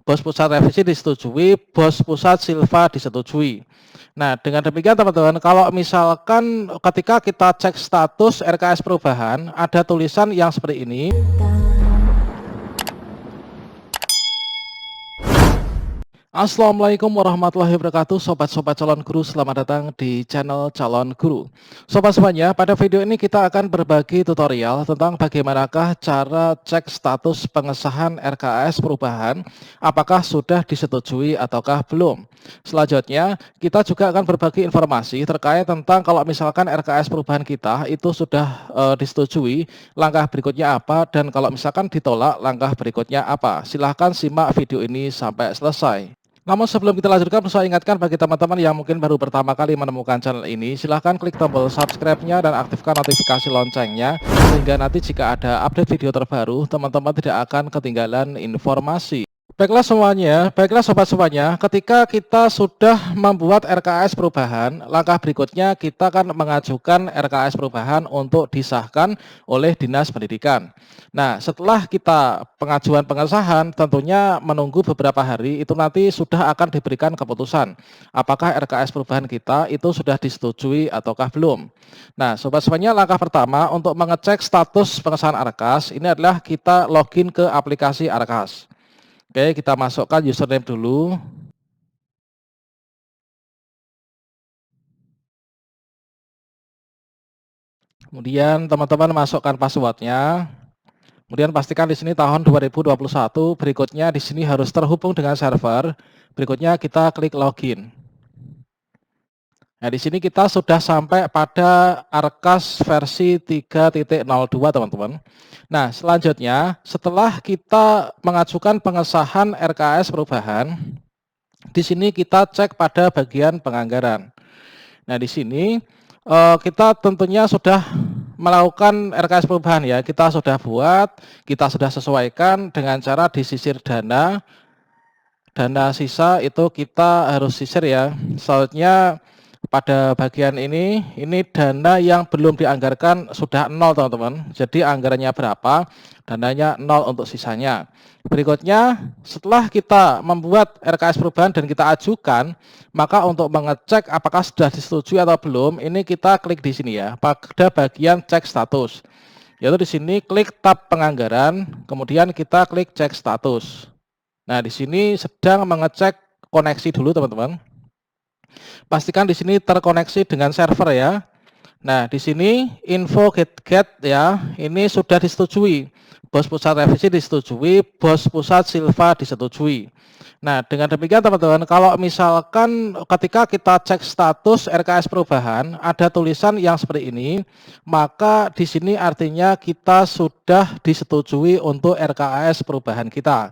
bos pusat revisi disetujui, bos pusat silva disetujui. Nah, dengan demikian teman-teman, kalau misalkan ketika kita cek status RKS perubahan, ada tulisan yang seperti ini. Assalamualaikum warahmatullahi wabarakatuh, sobat-sobat calon guru, selamat datang di channel calon guru. Sobat semuanya, pada video ini kita akan berbagi tutorial tentang bagaimanakah cara cek status pengesahan RKS perubahan, apakah sudah disetujui ataukah belum. Selanjutnya, kita juga akan berbagi informasi terkait tentang kalau misalkan RKS perubahan kita itu sudah disetujui, langkah berikutnya apa, dan kalau misalkan ditolak, langkah berikutnya apa. Silahkan simak video ini sampai selesai. Namun sebelum kita lanjutkan, saya ingatkan bagi teman-teman yang mungkin baru pertama kali menemukan channel ini, silahkan klik tombol subscribe-nya dan aktifkan notifikasi loncengnya, sehingga nanti jika ada update video terbaru, teman-teman tidak akan ketinggalan informasi. Baiklah sobat semuanya, ketika kita sudah membuat RKS perubahan, langkah berikutnya kita akan mengajukan RKS perubahan untuk disahkan oleh Dinas Pendidikan. Nah, setelah kita pengajuan pengesahan, tentunya menunggu beberapa hari, itu nanti sudah akan diberikan keputusan apakah RKS perubahan kita itu sudah disetujui ataukah belum. Nah, sobat semuanya, langkah pertama untuk mengecek status pengesahan RKS ini adalah kita login ke aplikasi RKS. Oke, kita masukkan username dulu. Kemudian teman-teman masukkan passwordnya. Kemudian pastikan di sini tahun 2021. Berikutnya di sini harus terhubung dengan server. Berikutnya kita klik login. Nah, di sini kita sudah sampai pada RKS versi 3.02, teman-teman. Nah, selanjutnya setelah kita mengajukan pengesahan RKS perubahan, di sini kita cek pada bagian penganggaran. Nah, di sini kita tentunya sudah melakukan RKS perubahan ya. Kita sudah buat, kita sudah sesuaikan dengan cara disisir dana sisa itu kita harus sisir ya. Soalnya pada bagian ini dana yang belum dianggarkan sudah 0, teman-teman. Jadi anggarannya berapa, dananya 0 untuk sisanya. Berikutnya, setelah kita membuat RKS perubahan dan kita ajukan, maka untuk mengecek apakah sudah disetujui atau belum, ini kita klik di sini ya, pada bagian cek status. Yaitu di sini klik tab penganggaran, kemudian kita klik cek status. Nah, di sini sedang mengecek koneksi dulu, teman-teman. Pastikan di sini terkoneksi dengan server ya. Nah, di sini info get ya, ini sudah disetujui. Bos pusat revisi disetujui, bos pusat silva disetujui. Nah, dengan demikian teman-teman, kalau misalkan ketika kita cek status RKS perubahan, ada tulisan yang seperti ini, maka di sini artinya kita sudah disetujui untuk RKS perubahan kita.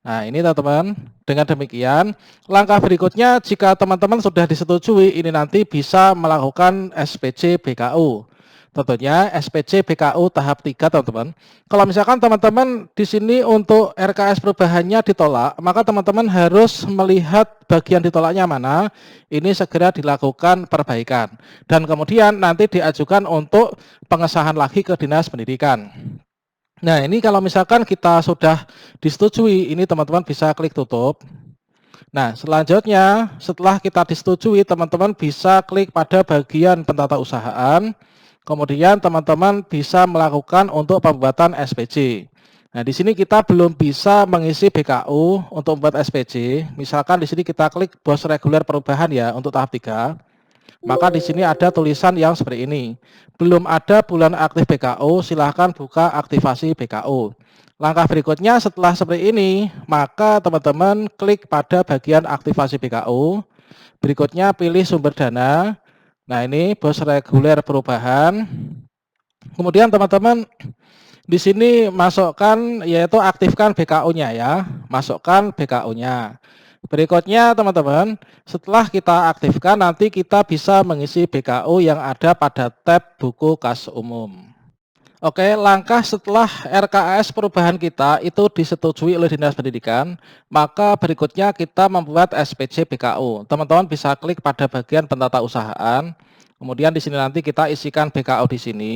Nah, ini teman-teman, dengan demikian langkah berikutnya jika teman-teman sudah disetujui, ini nanti bisa melakukan SPC BKU. Tentunya SPC BKU tahap 3, teman-teman. Kalau misalkan teman-teman di sini untuk RKS perubahannya ditolak, maka teman-teman harus melihat bagian ditolaknya mana, ini segera dilakukan perbaikan. Dan kemudian nanti diajukan untuk pengesahan lagi ke Dinas Pendidikan. Nah, ini kalau misalkan kita sudah disetujui, ini teman-teman bisa klik tutup. Nah, selanjutnya setelah kita disetujui, teman-teman bisa klik pada bagian pentatausahaan. Kemudian teman-teman bisa melakukan untuk pembuatan SPC. Nah, di sini kita belum bisa mengisi BKU untuk membuat SPC. Misalkan di sini kita klik bos reguler perubahan ya untuk tahap 3. Maka di sini ada tulisan yang seperti ini. Belum ada bulan aktif BKU, silahkan buka aktivasi BKU. Langkah berikutnya setelah seperti ini, maka teman-teman klik pada bagian aktivasi BKU. Berikutnya pilih sumber dana. Nah, ini bos reguler perubahan. Kemudian teman-teman di sini masukkan yaitu aktifkan BKU-nya ya. Masukkan BKU-nya. Berikutnya teman-teman, setelah kita aktifkan nanti kita bisa mengisi BKU yang ada pada tab buku kas umum. Oke, langkah setelah RKS perubahan kita itu disetujui oleh Dinas Pendidikan, maka berikutnya kita membuat SPC BKU. Teman-teman bisa klik pada bagian pentatausahaan, kemudian di sini nanti kita isikan BKU di sini.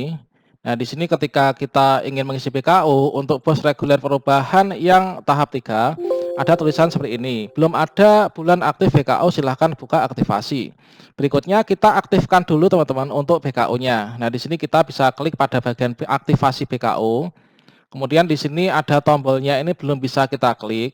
Nah, di sini ketika kita ingin mengisi BKU untuk bos reguler perubahan yang tahap 3, ada tulisan seperti ini, belum ada bulan aktif BKO, silahkan buka aktivasi. Berikutnya kita aktifkan dulu teman-teman untuk BKO-nya. Nah, di sini kita bisa klik pada bagian aktivasi BKO. Kemudian di sini ada tombolnya, ini belum bisa kita klik.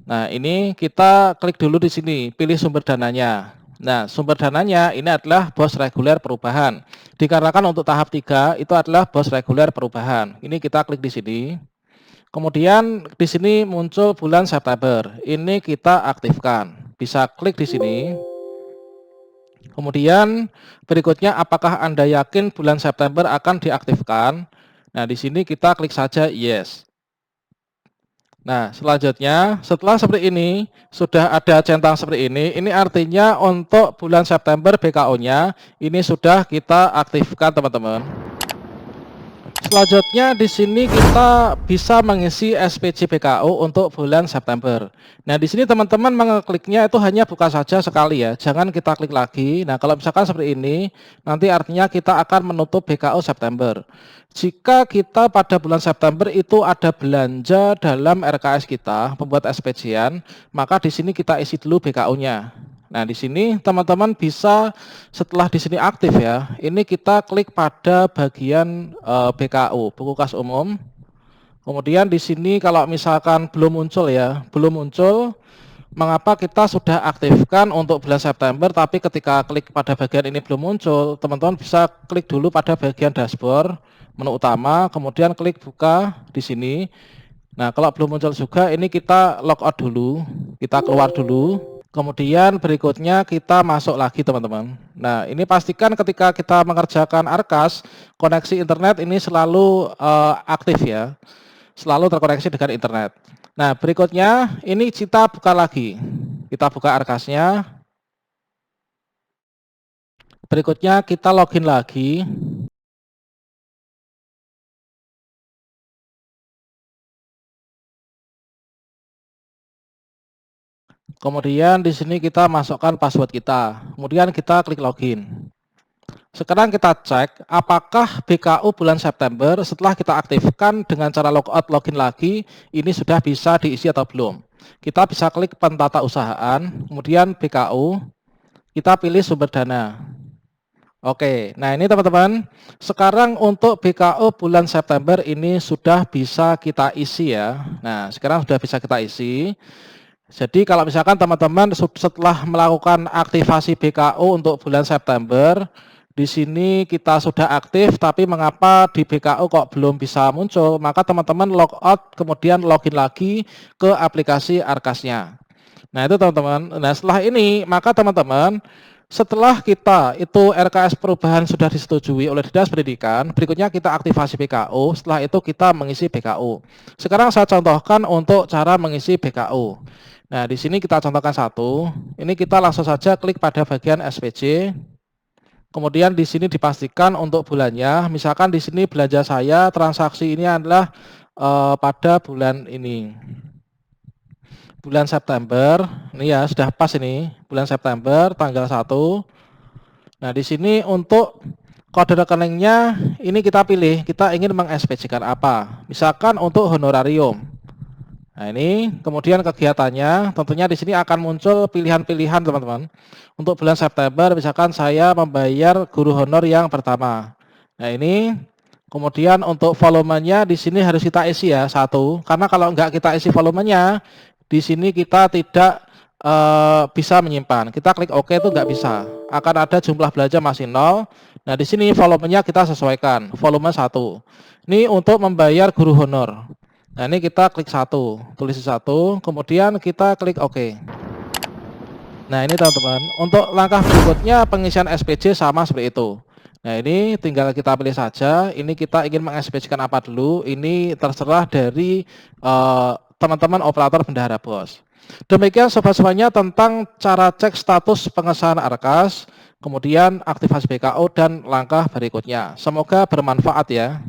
Nah, ini kita klik dulu di sini, pilih sumber dananya. Nah, sumber dananya ini adalah BOS reguler perubahan. Dikarenakan untuk tahap 3 itu adalah BOS reguler perubahan. Ini kita klik di sini. Kemudian di sini muncul bulan September. Ini kita aktifkan. Bisa klik di sini. Kemudian berikutnya apakah Anda yakin bulan September akan diaktifkan? Nah, di sini kita klik saja yes. Nah, selanjutnya setelah seperti ini, sudah ada centang seperti ini artinya untuk bulan September BKO-nya ini sudah kita aktifkan, teman-teman. Selanjutnya di sini kita bisa mengisi SPC BKO untuk bulan September. Nah, di sini teman-teman mengekliknya itu hanya buka saja sekali ya, jangan kita klik lagi. Nah, kalau misalkan seperti ini, nanti artinya kita akan menutup BKO September. Jika kita pada bulan September itu ada belanja dalam RKS kita, pembuat SPC-an, maka di sini kita isi dulu BKO-nya. Nah, di sini teman-teman bisa setelah di sini aktif ya, ini kita klik pada bagian BKO, buku kas umum. Kemudian di sini kalau misalkan belum muncul ya, belum muncul, mengapa kita sudah aktifkan untuk bulan September, tapi ketika klik pada bagian ini belum muncul, teman-teman bisa klik dulu pada bagian dashboard, menu utama, kemudian klik buka di sini. Nah, kalau belum muncul juga, ini kita logout dulu, kita keluar dulu. Kemudian berikutnya kita masuk lagi, teman-teman. Nah, ini pastikan ketika kita mengerjakan Arkas, koneksi internet ini selalu aktif ya, selalu terkoneksi dengan internet. Nah, berikutnya ini kita buka lagi, kita buka Arkasnya. Berikutnya kita login lagi. Kemudian di sini kita masukkan password kita. Kemudian kita klik login. Sekarang kita cek apakah BKO bulan September setelah kita aktifkan dengan cara logout login lagi, ini sudah bisa diisi atau belum. Kita bisa klik pentata usahaan, kemudian BKO, kita pilih sumber dana. Oke, nah ini teman-teman, sekarang untuk BKO bulan September ini sudah bisa kita isi ya. Nah, sekarang sudah bisa kita isi. Jadi kalau misalkan teman-teman setelah melakukan aktivasi BKO untuk bulan September, di sini kita sudah aktif, tapi mengapa di BKO kok belum bisa muncul? Maka teman-teman logout, kemudian login lagi ke aplikasi Arkasnya. Nah itu teman-teman. Nah setelah ini, maka teman-teman, setelah kita itu RKS perubahan sudah disetujui oleh Dinas Pendidikan, berikutnya kita aktivasi BKO, setelah itu kita mengisi BKO. Sekarang saya contohkan untuk cara mengisi BKO. Nah, di sini kita contohkan satu. Ini kita langsung saja klik pada bagian SPC. Kemudian di sini dipastikan untuk bulannya. Misalkan di sini belanja saya transaksi ini adalah pada bulan ini. Bulan September. Ini ya sudah pas ini. Bulan September tanggal 1. Nah, di sini untuk kode rekeningnya ini kita pilih. Kita ingin meng-SPC-kan apa? Misalkan untuk honorarium. Nah ini kemudian kegiatannya tentunya di sini akan muncul pilihan-pilihan teman-teman. Untuk bulan September misalkan saya membayar guru honor yang pertama. Nah ini kemudian untuk volumenya di sini harus kita isi ya 1, karena kalau enggak kita isi volumenya di sini kita tidak bisa menyimpan. Kita klik OK itu enggak bisa. Akan ada jumlah belanja masih 0. Nah di sini volumenya kita sesuaikan volume 1. Ini untuk membayar guru honor. Nah ini kita klik 1, tulis 1, kemudian kita klik OK. Nah ini teman-teman, untuk langkah berikutnya pengisian SPC sama seperti itu. Nah ini tinggal kita pilih saja, ini kita ingin meng-SPC-kan apa dulu, ini terserah dari teman-teman operator bendahara BOS. Demikian sobat-sobatnya tentang cara cek status pengesahan Arkas, kemudian aktivasi BKO dan langkah berikutnya. Semoga bermanfaat ya.